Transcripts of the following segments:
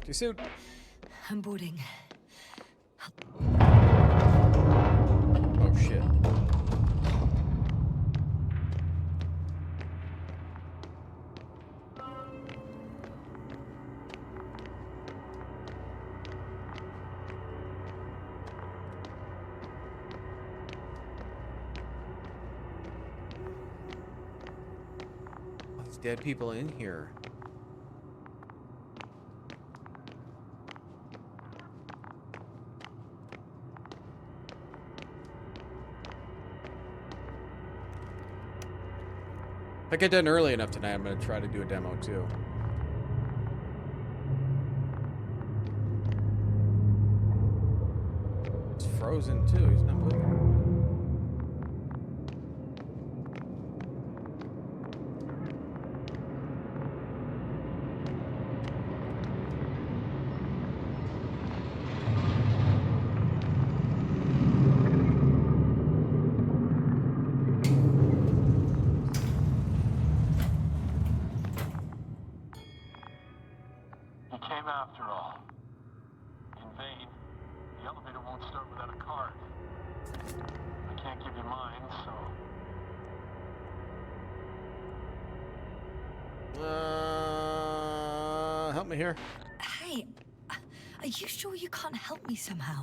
Talk to you soon. I'm boarding. Oh shit. Oh, these dead people in here. If I get done early enough tonight, I'm going to try to do a demo too. It's frozen too. He's not moving. After all, in vain. The elevator won't start without a card. I can't give you mine, so... Help me here. Hey, are you sure you can't help me somehow?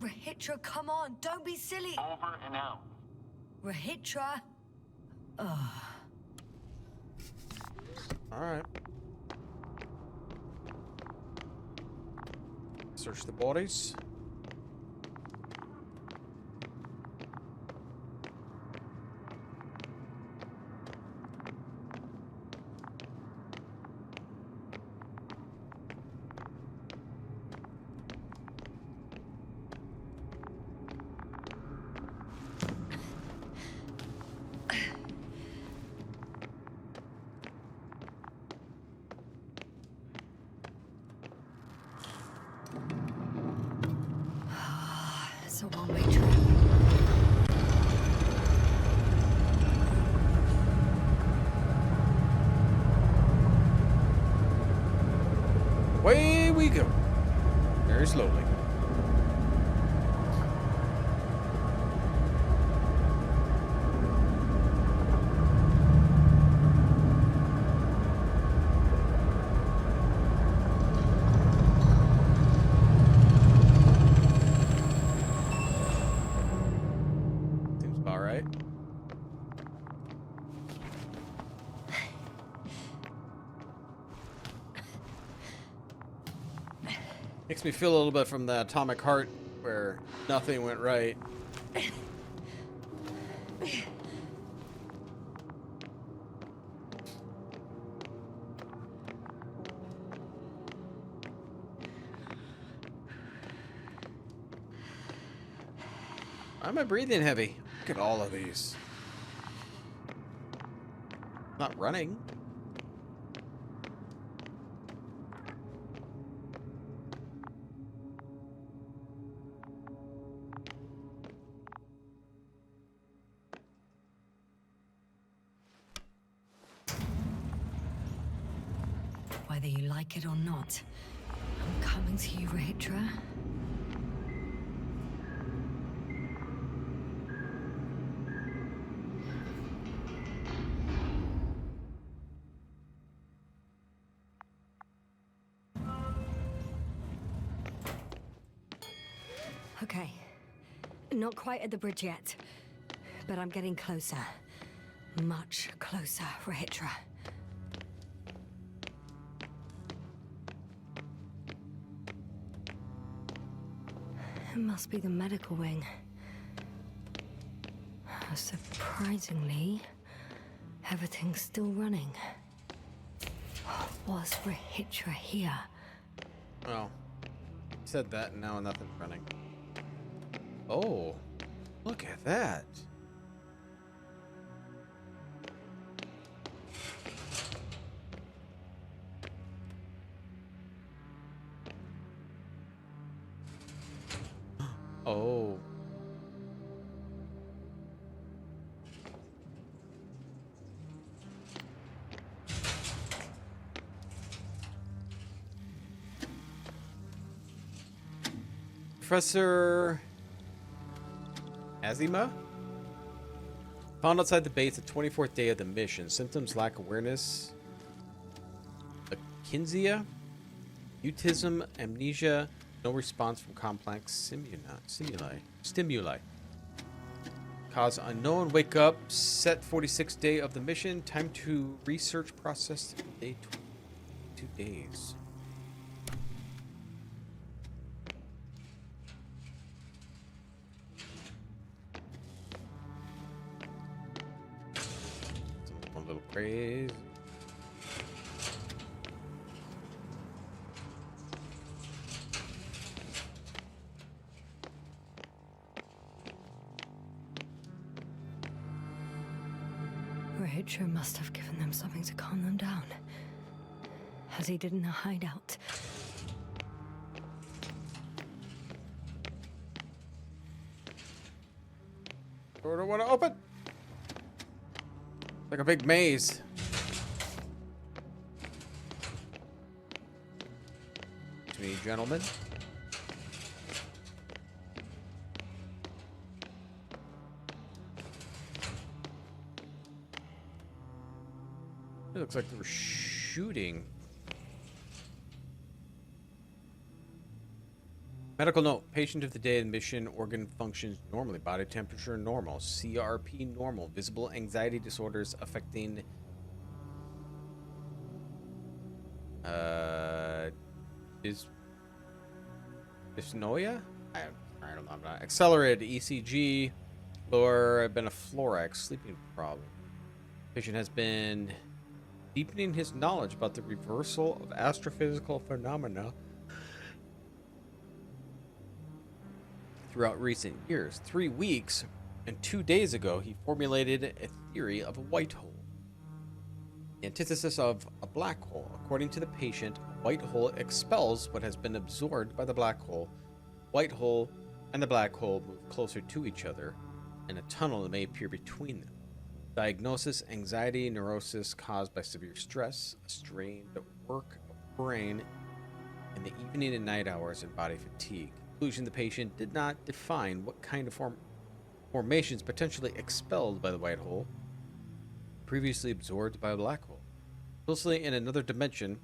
Rahitra, come on, don't be silly. Over and out. Rahitra. Ugh. All right. Search the bodies. It's a one-way trip. Away we go. Very slowly. Seems about right. Makes me feel a little bit from the Atomic Heart where nothing went right. Why am I breathing heavy? Look at all of these. Not running. Whether you like it or not, I'm coming to you, Rahitra. Okay. Not quite at the bridge yet, but I'm getting closer. Much closer, Rahitra. It must be the medical wing. Surprisingly, everything's still running. Was Rahitra here? Well, said that and now nothing's running. Oh, look at that. Professor Azima found outside the base the 24th day of the mission. Symptoms: lack awareness, akinesia, mutism, amnesia, no response from complex stimuli. Cause unknown. Wake up. Set 46th day of the mission. Time to research process. Day 2 days. One little praise. Rachel must have given them something to calm them down, as he did in a hideout. Door don't want to open. Like a big maze. To me, gentlemen. It looks like they were shooting. Medical note. Patient of the day admission. Organ functions normally. Body temperature normal. CRP normal. Visible anxiety disorders affecting dyspnoia? I don't know. I'm not. Accelerated ECG. Lower beneflorax. Sleeping problem. Patient has been deepening his knowledge about the reversal of astrophysical phenomena throughout recent years. 3 weeks and 2 days ago, he formulated a theory of a white hole, the antithesis of a black hole. According to the patient, a white hole expels what has been absorbed by the black hole. White hole and the black hole move closer to each other, and a tunnel may appear between them. Diagnosis: anxiety, neurosis caused by severe stress, a strained work of brain in the evening and night hours, and body fatigue. Conclusion: the patient did not define what kind of formations potentially expelled by the white hole, previously absorbed by a black hole. Closely in another dimension,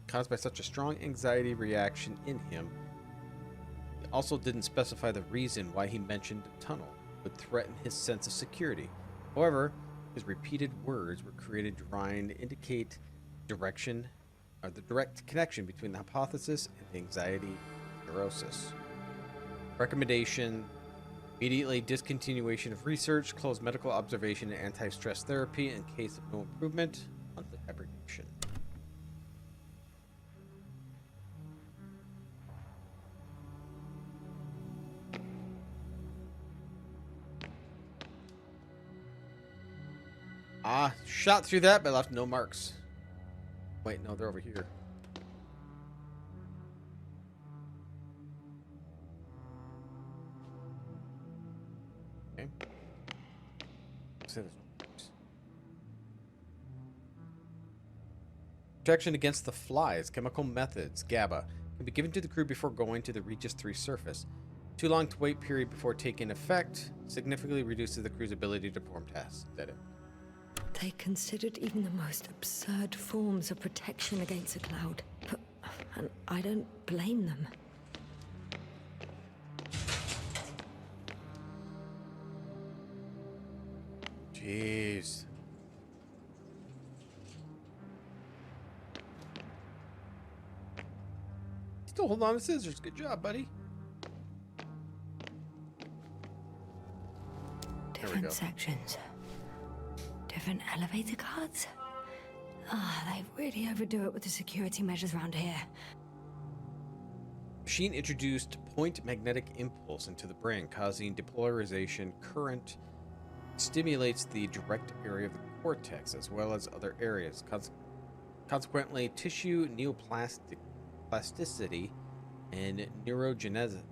caused by such a strong anxiety reaction in him. He also didn't specify the reason why he mentioned the tunnel would threaten his sense of security. However, his repeated words were created trying to indicate direction, or the direct connection between the hypothesis and the anxiety neurosis. Recommendation: immediately discontinuation of research, close medical observation and anti-stress therapy in case of no improvement, monthly hibernation. Shot through that, but left no marks. Wait, no, they're over here. Okay. Say there's no marks. Protection against the flies. Chemical methods. GABA can be given to the crew before going to the Regis III surface. Too long to wait period before taking effect significantly reduces the crew's ability to perform tasks. Is that it? They considered even the most absurd forms of protection against a cloud. And I don't blame them. Jeez. Still holding on to scissors. Good job, buddy. Different sections. Different elevator cards? They really overdo it with the security measures around here. Machine introduced point magnetic impulse into the brain, causing depolarization. Current stimulates the direct area of the cortex as well as other areas. Consequently, tissue neoplasticity and neurogenesis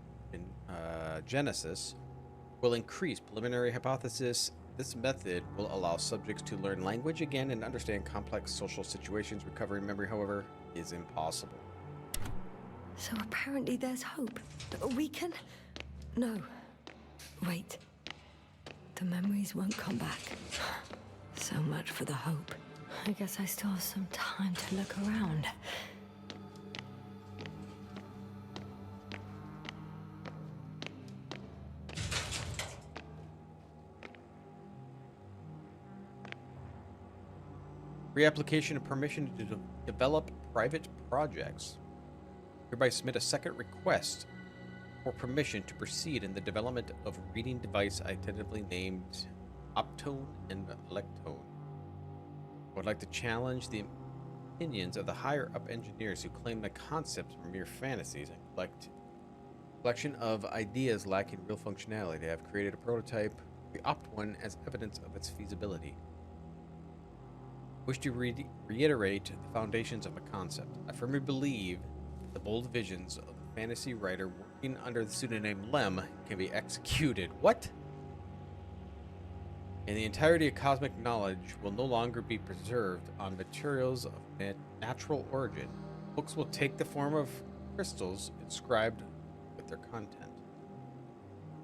will increase. Preliminary hypothesis: this method will allow subjects to learn language again and understand complex social situations. Recovering memory, however, is impossible. So apparently there's hope. We can... No. Wait. The memories won't come back. So much for the hope. I guess I still have some time to look around. Reapplication of permission to develop private projects. Hereby submit a second request for permission to proceed in the development of reading device identically named Optone and Lectone. I would like to challenge the opinions of the higher-up engineers who claim the concepts are mere fantasies and collection of ideas lacking real functionality. They have created a prototype, the Opt-One, as evidence of its feasibility. Wish to reiterate the foundations of a concept. I firmly believe the bold visions of a fantasy writer working under the pseudonym Lem can be executed. What? And the entirety of cosmic knowledge will no longer be preserved on materials of natural origin. Books will take the form of crystals inscribed with their content.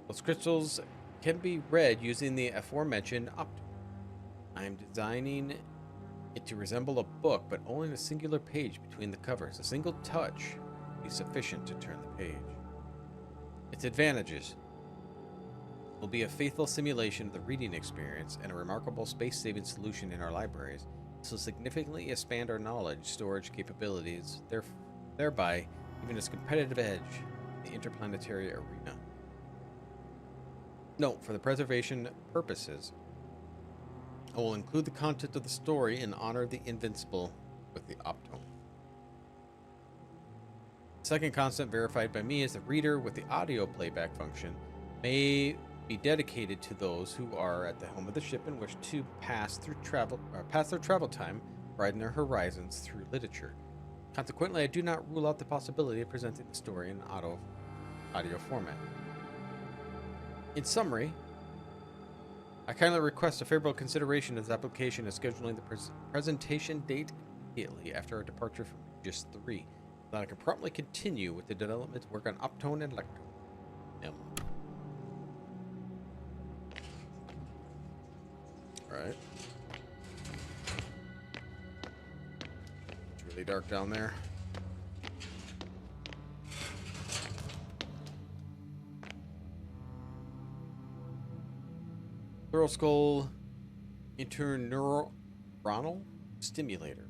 Those crystals can be read using the aforementioned optone. I am designing it to resemble a book, but only in a singular page between the covers. A single touch is sufficient to turn the page. Its advantages will be a faithful simulation of the reading experience and a remarkable space-saving solution in our libraries. This will significantly expand our knowledge storage capabilities, thereby giving us competitive edge in the interplanetary arena. Note, for the preservation purposes, I will include the content of the story in honor of the Invincible with the Optone. The second constant verified by me is the reader with the audio playback function may be dedicated to those who are at the helm of the ship and wish to pass their travel time broaden their horizons through literature. Consequently, I do not rule out the possibility of presenting the story in audio format. In summary, I kindly request a favorable consideration of this application as scheduling the presentation date immediately after our departure from Regis III, so that I can promptly continue with the development work on Optone and Lectone. Alright. It's really dark down there. Thorough skull interneuronal stimulator,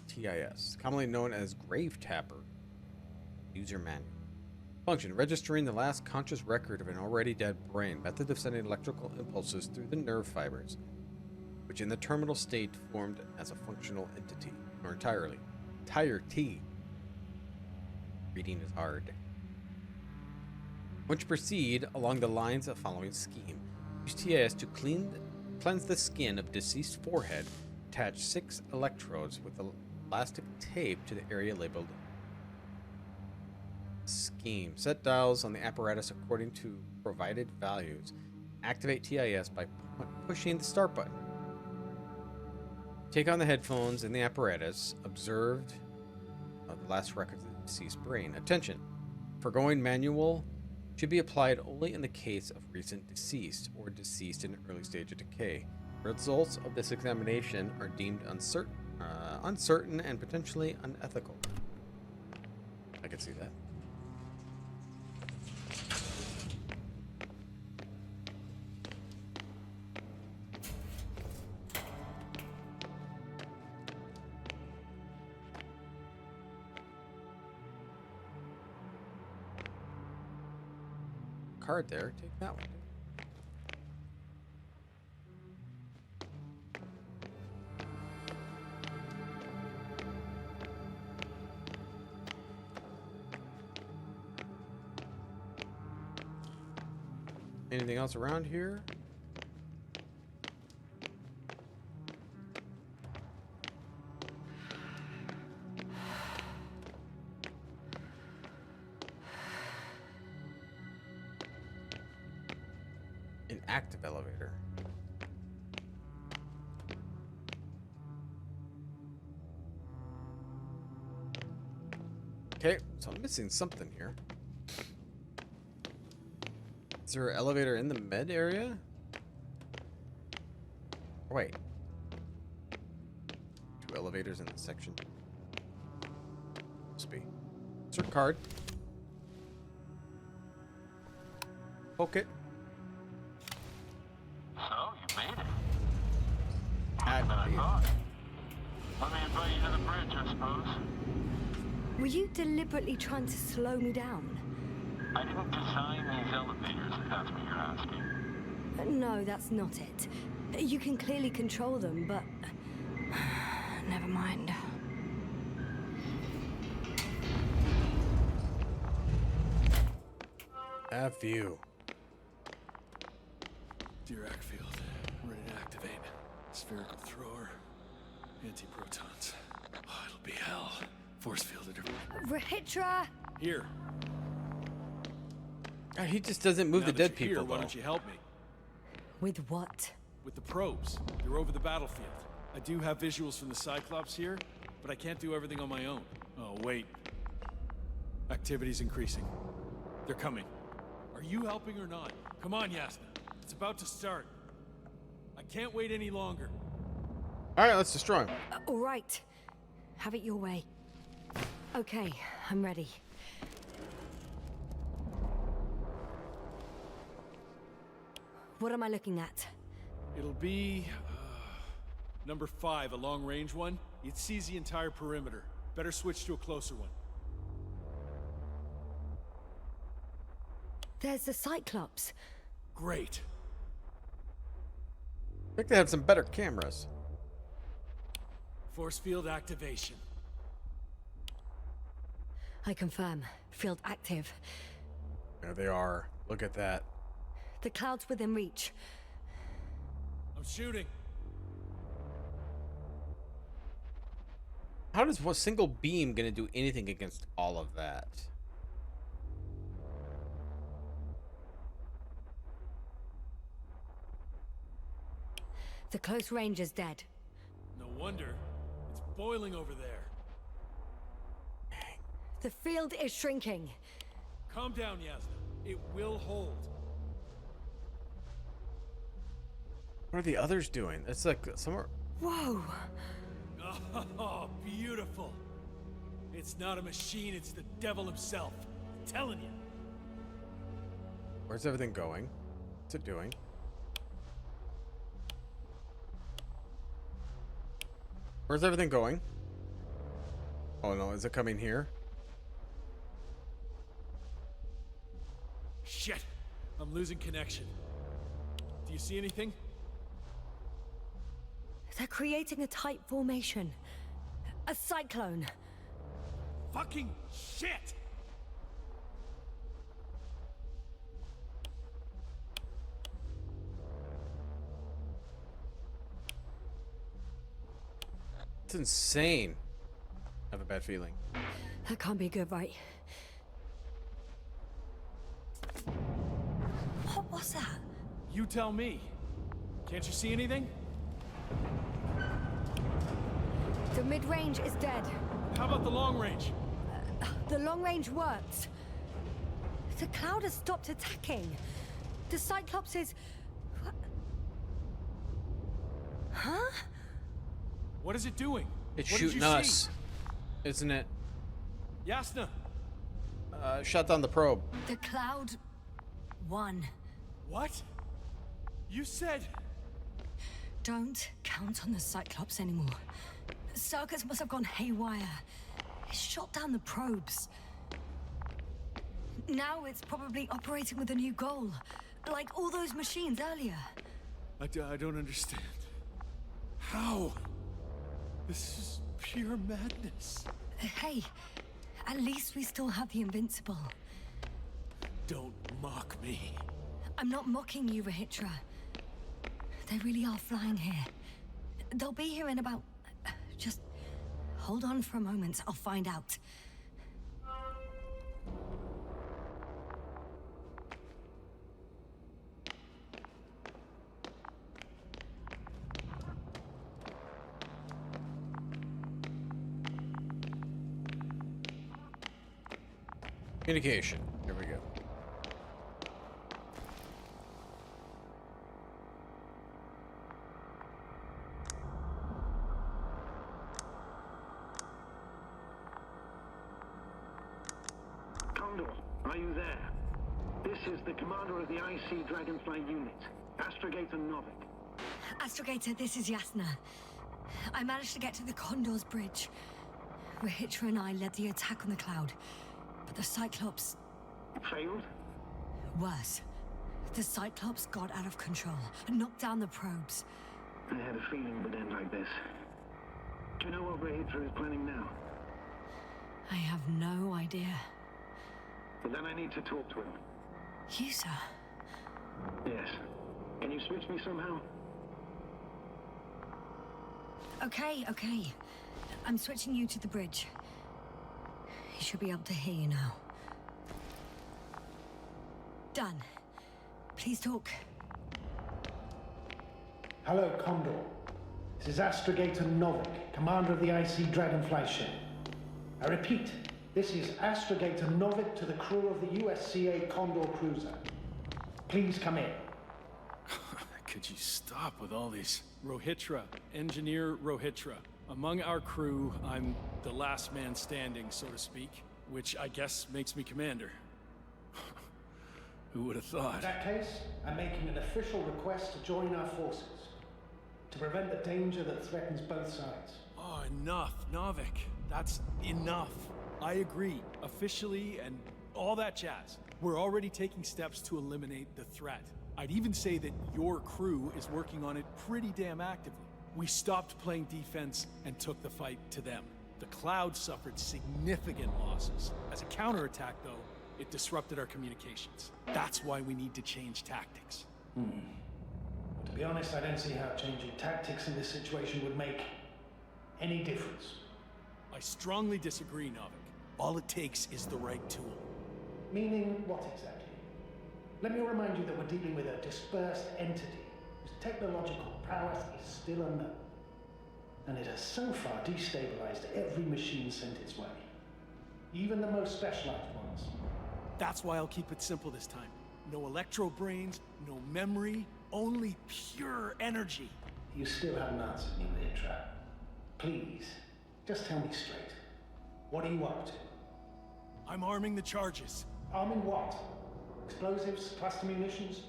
TIS, commonly known as grave tapper. User manual. Function: registering the last conscious record of an already dead brain. Method of sending electrical impulses through the nerve fibers, which in the terminal state formed as a functional entity, or entirety. Reading is hard. Once you proceed along the lines of following scheme. Use TIS to cleanse the skin of deceased forehead. Attach 6 electrodes with elastic tape to the area labeled scheme. Set dials on the apparatus according to provided values. Activate TIS by pushing the start button. Take on the headphones in the apparatus. Observed the last records of the deceased brain. Attention! Foregoing manual should be applied only in the case of recent deceased or deceased in an early stage of decay. Results of this examination are deemed uncertain and potentially unethical. I can see that. Card there. Take that one. Anything else around here? An active elevator. Okay, so I'm missing something here. Is there an elevator in the med area? Wait. 2 elevators in this section. Must be. Insert card. Poke it. So, you made it. Add Better than I me. thought. Let me invite you to the bridge, I suppose. Were you deliberately trying to slow me down? I didn't design these elevators, if that's what you're asking. No, that's not it. You can clearly control them, but... Never mind. F you. Dirac field. Ready to activate. Spherical thrower. Anti-protons. Oh, it'll be hell. Force field Rehitra! Here. God, he just doesn't move Now the that dead you're people, here, why though. don't you help me? With what? With the probes. They're over the battlefield. I do have visuals from the Cyclops here, but I can't do everything on my own. Oh, wait. Activity's increasing. They're coming. Are you helping or not? Come on, Yasna. It's about to start. I can't wait any longer. Alright, let's destroy him. All right. Have it your way. Okay, I'm ready. What am I looking at? It'll be... number 5, a long-range one. It sees the entire perimeter. Better switch to a closer one. There's the Cyclops. Great. I think they had some better cameras. Force field activation. I confirm. Field active. There they are. Look at that. The cloud's within reach. I'm shooting. How does one single beam gonna do anything against all of that? The close range is dead. No wonder. It's boiling over there. The field is shrinking. Calm down, Yasna. It will hold. What are the others doing? It's like somewhere. Whoa! Oh, beautiful. It's not a machine, it's the devil himself. I'm telling you. Where's everything going? What's it doing? Where's everything going? Oh no, is it coming here? Shit! I'm losing connection. Do you see anything? They're creating a tight formation. A cyclone. Fucking shit! It's insane. I have a bad feeling. That can't be good, right? What was that? You tell me. Can't you see anything? The mid-range is dead. How about the long range? The long range works. The cloud has stopped attacking. The Cyclops is... What? Huh? What is it doing? It's What did shooting you us, see? isn't it? Yasna! Shut down the probe. The cloud won. What? You said... Don't count on the Cyclops anymore. Circuits must have gone haywire. It shot down the probes. Now it's probably operating with a new goal. Like all those machines earlier. I don't understand. How? This is pure madness. Hey, at least we still have the Invincible. Don't mock me. I'm not mocking you, Rehitra. They really are flying here. They'll be here in about... Just hold on for a moment. I'll find out. Communication. Here we go. Condor, are you there? This is the commander of the IC Dragonfly unit, Astrogator Novik. Astrogator, this is Yasna. I managed to get to the Condor's bridge. Rahitra and I led the attack on the cloud, but the Cyclops... Failed? Worse. The Cyclops got out of control and knocked down the probes. I had a feeling it would end like this. Do you know what Rahitra is planning now? I have no idea. But then I need to talk to him. You, sir? Yes. Can you switch me somehow? Okay. I'm switching you to the bridge. He should be able to hear you now. Done. Please talk. Hello, Condor. This is Astrogator Novik, commander of the IC Dragonfly ship. I repeat, this is Astrogator Novik to the crew of the USCA Condor cruiser. Please come in. Could you stop with all these? Rohitra, Engineer Rohitra. Among our crew, I'm the last man standing, so to speak, which I guess makes me commander. Who would have thought? In that case, I'm making an official request to join our forces, to prevent the danger that threatens both sides. Oh, enough, Novik. That's enough. I agree, officially and all that jazz. We're already taking steps to eliminate the threat. I'd even say that your crew is working on it pretty damn actively. We stopped playing defense and took the fight to them. The Cloud suffered significant losses. As a counterattack, though, it disrupted our communications. That's why we need to change tactics. To be honest, I don't see how changing tactics in this situation would make any difference. I strongly disagree, Novik. All it takes is the right tool. Meaning what exactly? Let me remind you that we're dealing with a dispersed entity whose technological prowess is still unknown. And it has so far destabilized every machine sent its way. Even the most specialized ones. That's why I'll keep it simple this time. No electro brains, no memory, only pure energy. You still haven't answered me, Rahitra. Please, just tell me straight. What are you up to? I'm arming the charges. Arming what? Explosives, cluster munitions?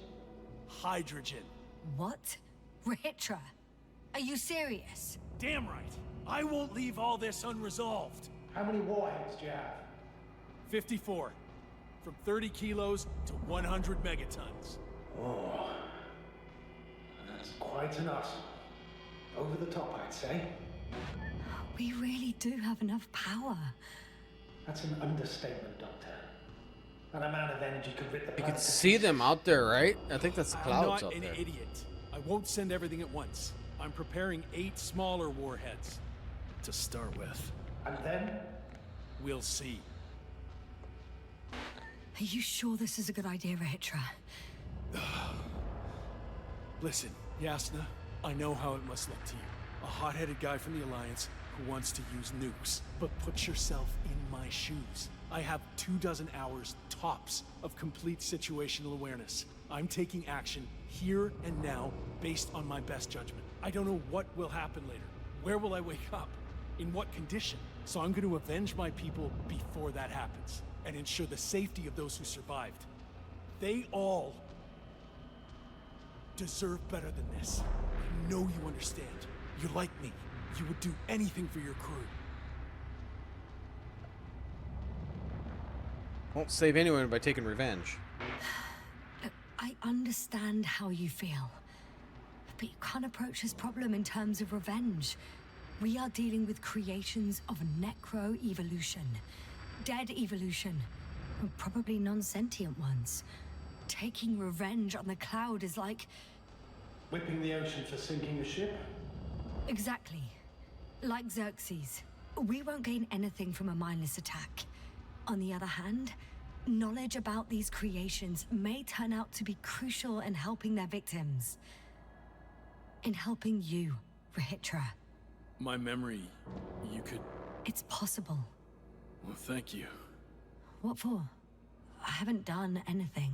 Hydrogen. What? Rahitra? Are you serious? Damn right. I won't leave all this unresolved. How many warheads do you have? 54. From 30 kilos to 100 megatons. Oh, that's quite an arsenal. Over the top, I'd say. We really do have enough power. That's an understatement, Doctor. That amount of energy could rip the You planet can to see pieces. them out there, right? I think that's the I'm clouds not up an there. idiot. I won't send everything at once. I'm preparing 8 smaller warheads. To start with. And then? We'll see. Are you sure this is a good idea, Rahitra? Listen, Yasna, I know how it must look to you. A hot-headed guy from the Alliance who wants to use nukes. But put yourself in my shoes. I have 24 hours tops of complete situational awareness. I'm taking action here and now based on my best judgment. I don't know what will happen later. Where will I wake up? In what condition? So I'm going to avenge my people before that happens and ensure the safety of those who survived. They all deserve better than this. I know you understand. You're like me. You would do anything for your crew. Won't save anyone by taking revenge. Look, I understand how you feel. But you can't approach this problem in terms of revenge. We are dealing with creations of necro-evolution. Dead evolution. Probably non-sentient ones. Taking revenge on the Cloud is like... Whipping the ocean for sinking a ship? Exactly. Like Xerxes. We won't gain anything from a mindless attack. On the other hand, knowledge about these creations may turn out to be crucial in helping their victims. In helping you, Rahitra. My memory, you could... It's possible. Well, thank you. What for? I haven't done anything.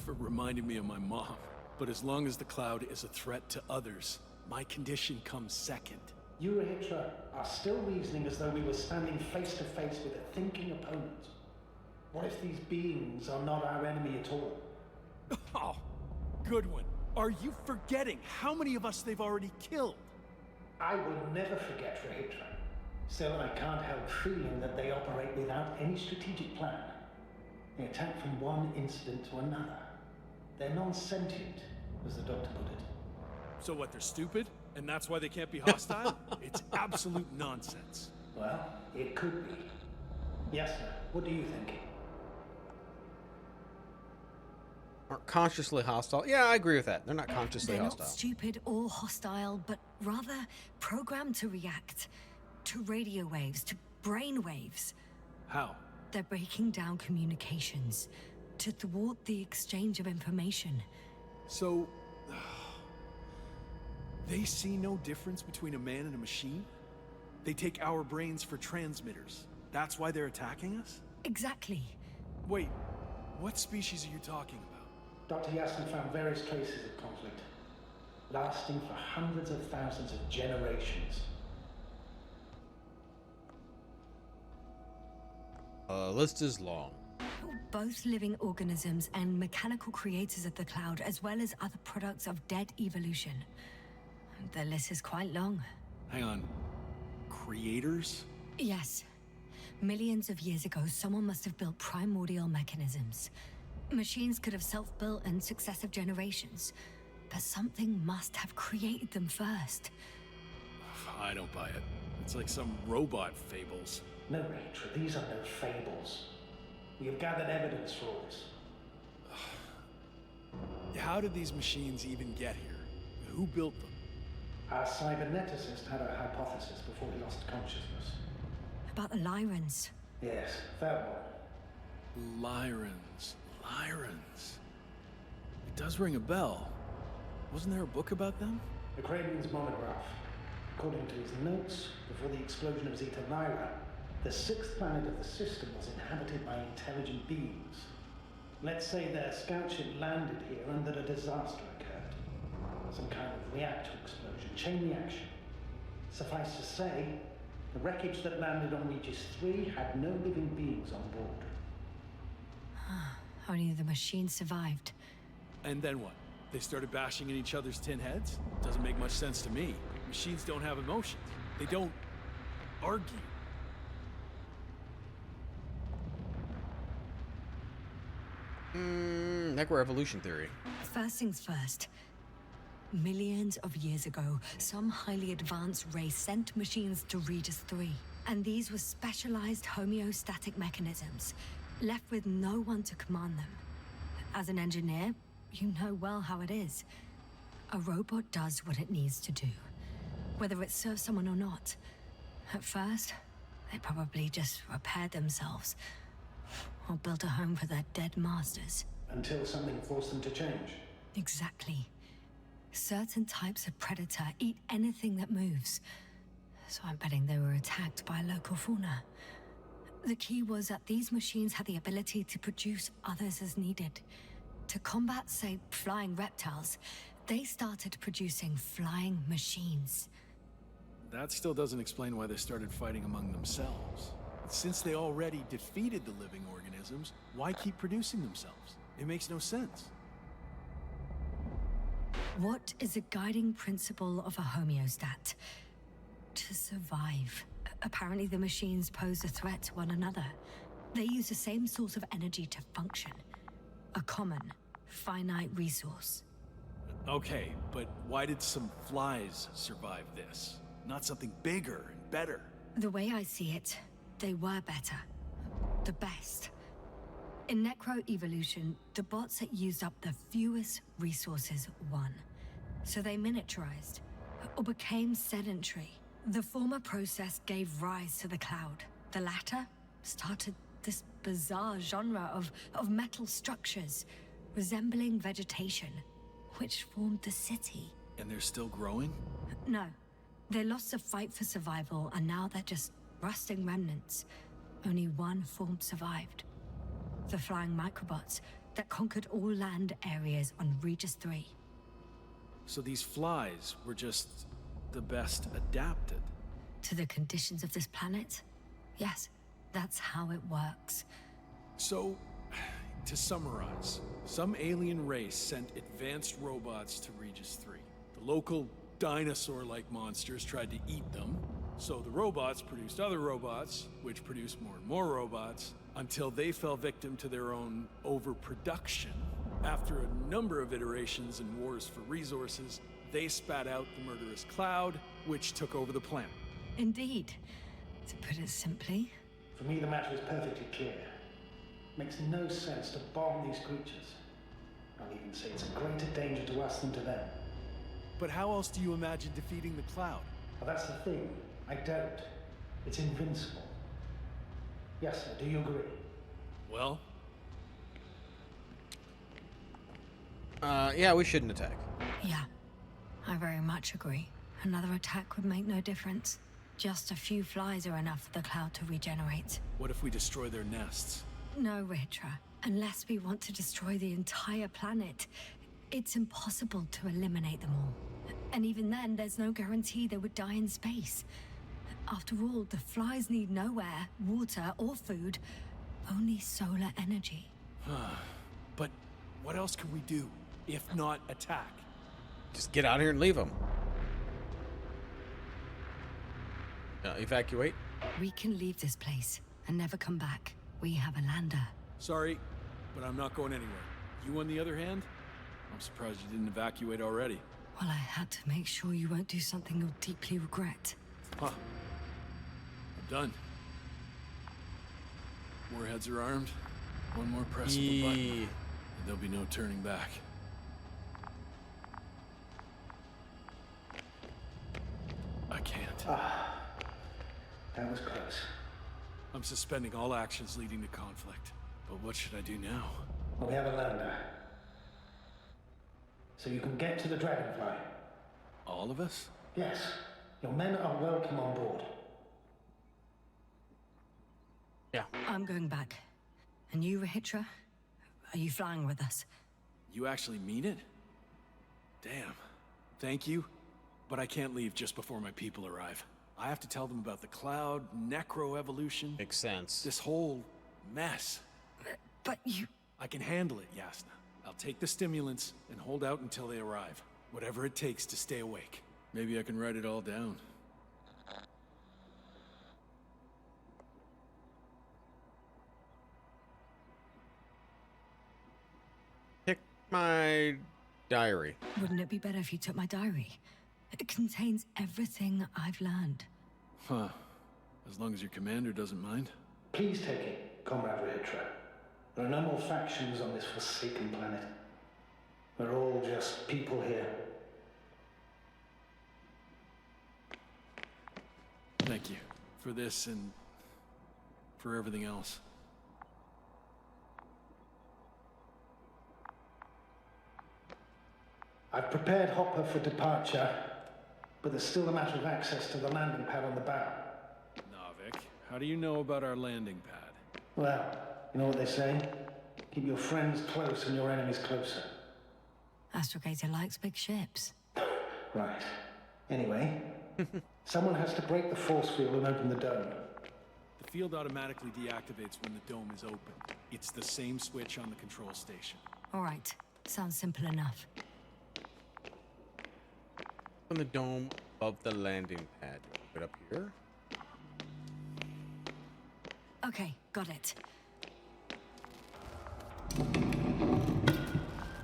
For reminding me of my mom. But as long as the cloud is a threat to others, my condition comes second. You, Hitra, are still reasoning as though we were standing face to face with a thinking opponent. What if these beings are not our enemy at all? Oh, good one. Are you forgetting how many of us they've already killed? I will never forget Rehitra. Still, I can't help feeling that they operate without any strategic plan. They attack from one incident to another. They're non-sentient, as the doctor put it. So what, they're stupid? And that's why they can't be hostile? It's absolute nonsense. Well, it could be. Yasna, what do you think? Aren't consciously hostile. Yeah, I agree with that. They're not consciously They're hostile. not stupid or hostile, but rather programmed to react to radio waves, to brain waves. How? They're breaking down communications to thwart the exchange of information. So... they see no difference between a man and a machine? They take our brains for transmitters. That's why they're attacking us? Exactly. Wait, what species are you talking about? Dr. Yasna found various traces of conflict, lasting for hundreds of thousands of generations. List is long. Both living organisms and mechanical creators of the cloud, as well as other products of dead evolution. The list is quite long. Hang on. Creators? Yes. Millions of years ago, someone must have built primordial mechanisms. Machines could have self-built in successive generations, but something must have created them first. I don't buy it. It's like some robot fables. No, Rachel, these are no fables. We have gathered evidence for all this. How did these machines even get here? Who built them? Our cyberneticist had a hypothesis before he lost consciousness. About the Lyrans. Yes, that one. Lyrans. It does ring a bell. Wasn't there a book about them? The Craven's monograph. According to his notes, before the explosion of Zeta Lyra, the sixth planet of the system was inhabited by intelligent beings. Let's say their scout ship landed here and that a disaster occurred. Some kind of reactor explosion, chain reaction. Suffice to say, the wreckage that landed on Regis III had no living beings on board. Only the machine survived. And then what? They started bashing in each other's tin heads? Doesn't make much sense to me. Machines don't have emotions. They don't argue. Necroevolution theory. First things first. Millions of years ago, some highly advanced race sent machines to Regis III. And these were specialized homeostatic mechanisms, left with no one to command them. As an engineer, you know well how it is. A robot does what it needs to do, whether it serves someone or not. At first, they probably just repaired themselves, or built a home for their dead masters. Until something forced them to change. Exactly. Certain types of predator eat anything that moves. So I'm betting they were attacked by a local fauna. The key was that these machines had the ability to produce others as needed. To combat, say, flying reptiles, they started producing flying machines. That still doesn't explain why they started fighting among themselves. Since they already defeated the living organisms, why keep producing themselves? It makes no sense. What is a guiding principle of a homeostat? To survive. Apparently the machines pose a threat to one another. They use the same source of energy to function. A common, finite resource. Okay, but why did some flies survive this? Not something bigger and better. The way I see it, they were better. The best. In necroevolution, the bots that used up the fewest resources won. So they miniaturized, or became sedentary. The former process gave rise to the cloud. The latter started this bizarre genre of metal structures, resembling vegetation, which formed the city. And they're still growing? No. They lost the fight for survival, and now they're just rusting remnants. Only one form survived. The flying microbots that conquered all land areas on Regis III. So these flies were just the best adapted. To the conditions of this planet? Yes, that's how it works. So, to summarize, some alien race sent advanced robots to Regis III. The local dinosaur-like monsters tried to eat them, so the robots produced other robots, which produced more and more robots, until they fell victim to their own overproduction. After a number of iterations and wars for resources, they spat out the murderous cloud, which took over the planet. Indeed. To put it simply, For me, the matter is perfectly clear. Makes no sense to bomb these creatures. I'll even say it's a greater danger to us than to them. But how else do you imagine defeating the cloud? Well, that's the thing. I don't. It's invincible. Yasna, do you agree? Well, Yeah, we shouldn't attack. yeah, I very much agree. Another attack would make no difference. Just a few flies are enough for the cloud to regenerate. what if we destroy their nests? No, Ritra. Unless we want to destroy the entire planet, it's impossible to eliminate them all. And even then, there's no guarantee they would die in space. After all, the flies need no air, water, or food, only solar energy. But what else can we do, if not attack? Just get out here and leave them. Evacuate. We can leave this place and never come back. We have a lander. Sorry, but I'm not going anywhere. You, on the other hand, I'm surprised you didn't evacuate already. Well, I had to make sure you won't do something you'll deeply regret. Huh. I'm done. Warheads are armed. One more press of the button, and there'll be no turning back. I can't. That was close. I'm suspending all actions leading to conflict. But what should I do now? Well, we have a lander. So you can get to the Dragonfly. All of us? Yes, your men are welcome on board. Yeah. I'm going back. And you, Rahitra? Are you flying with us? You actually mean it? Damn. Thank you, but I can't leave just before my people arrive. I have to tell them about the cloud, necroevolution, Makes sense. this whole mess. But you... I can handle it, Yasna. I'll take the stimulants and hold out until they arrive. Whatever it takes to stay awake. Maybe I can write it all down. Pick my diary. Wouldn't it be better if you took my diary? It contains everything I've learned. Huh. As long as your commander doesn't mind. Please take it, Comrade Rahitra. There are no more factions on this forsaken planet. We're all just people here. Thank you. For this and for everything else. I've prepared Hopper for departure, but there's still a matter of access to the landing pad on the bow. Navik, how do you know about our landing pad? Well, you know what they say? Keep your friends close and your enemies closer. Astrogator likes big ships. Right. Anyway, someone has to break the force field and open the dome. The field automatically deactivates when the dome is open. It's the same switch on the control station. All right. Sounds simple enough. On the dome of the landing pad. Put it up here. Okay, got it.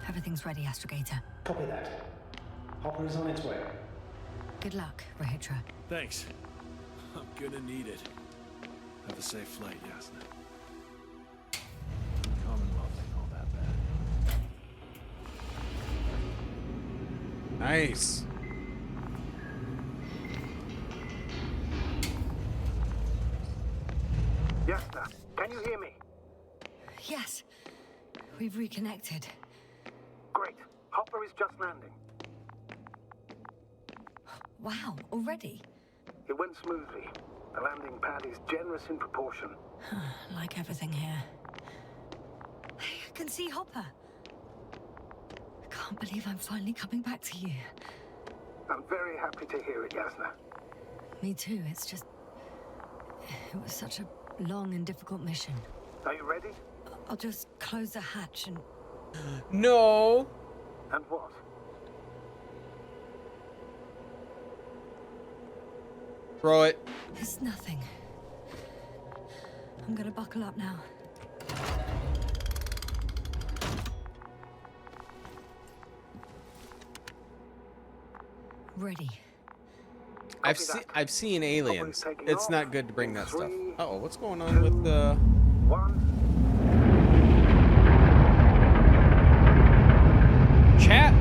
Everything's ready, Astrogator. Copy that. Hopper is on its way. Good luck, Rahitra. Thanks. I'm gonna need it. Have a safe flight, Yasna. Commonwealth ain't all that bad. Nice. Yasna, can you hear me? Yes, we've reconnected. Great. Hopper is just landing. Wow, already? It went smoothly. The landing pad is generous in proportion. Like everything here. can see Hopper. I can't believe I'm finally coming back to you. I'm very happy to hear it, Yasna. Me too, it's just... It was such a long and difficult mission. Are you ready? I'll just close the hatch and... No. And what? Throw it. It's nothing. I'm gonna buckle up now. Ready. I've seen aliens. taking It's off. not good to bring In that stuff. 3, Uh oh, what's going on with the 1. chat?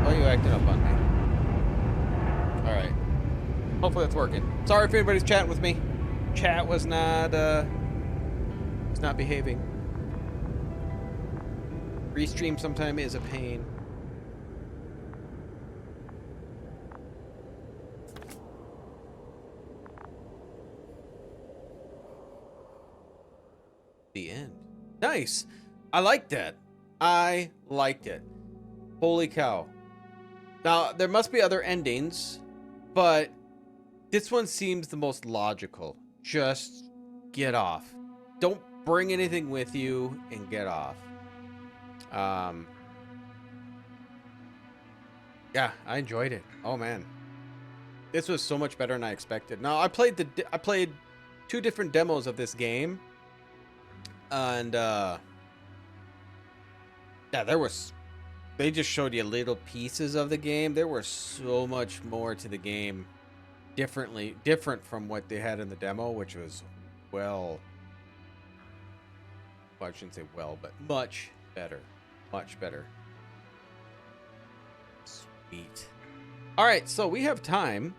Oh, you acting up on me. All right. Hopefully that's working. Sorry if anybody's chatting with me. Chat was not behaving. Restream sometime is a pain. The end. Nice. I like that. I liked it. Holy cow. Now, there must be other endings, but this one seems the most logical. Just get off. Don't bring anything with you and get off. Yeah, I enjoyed it. Oh man. This was so much better than I expected. Now, I played 2 different demos of this game. And yeah, they just showed you little pieces of the game. There was so much more to the game, different from what they had in the demo, which was well, I shouldn't say well, but much better. Sweet. All right, so we have time.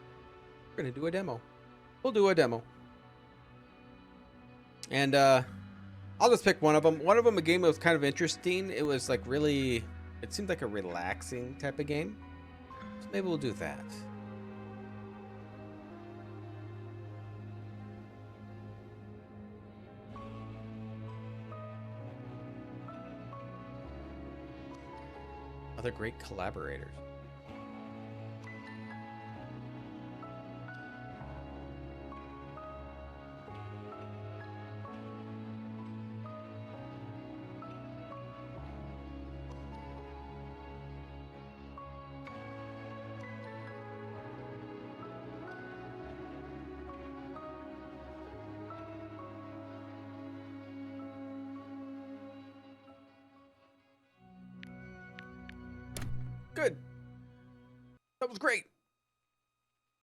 We're gonna do a demo. We'll do a demo. And I'll just pick one of them. One of them, a game that was kind of interesting. It was like really, it seemed like a relaxing type of game. So maybe we'll do that. Other great collaborators. Good. That was great.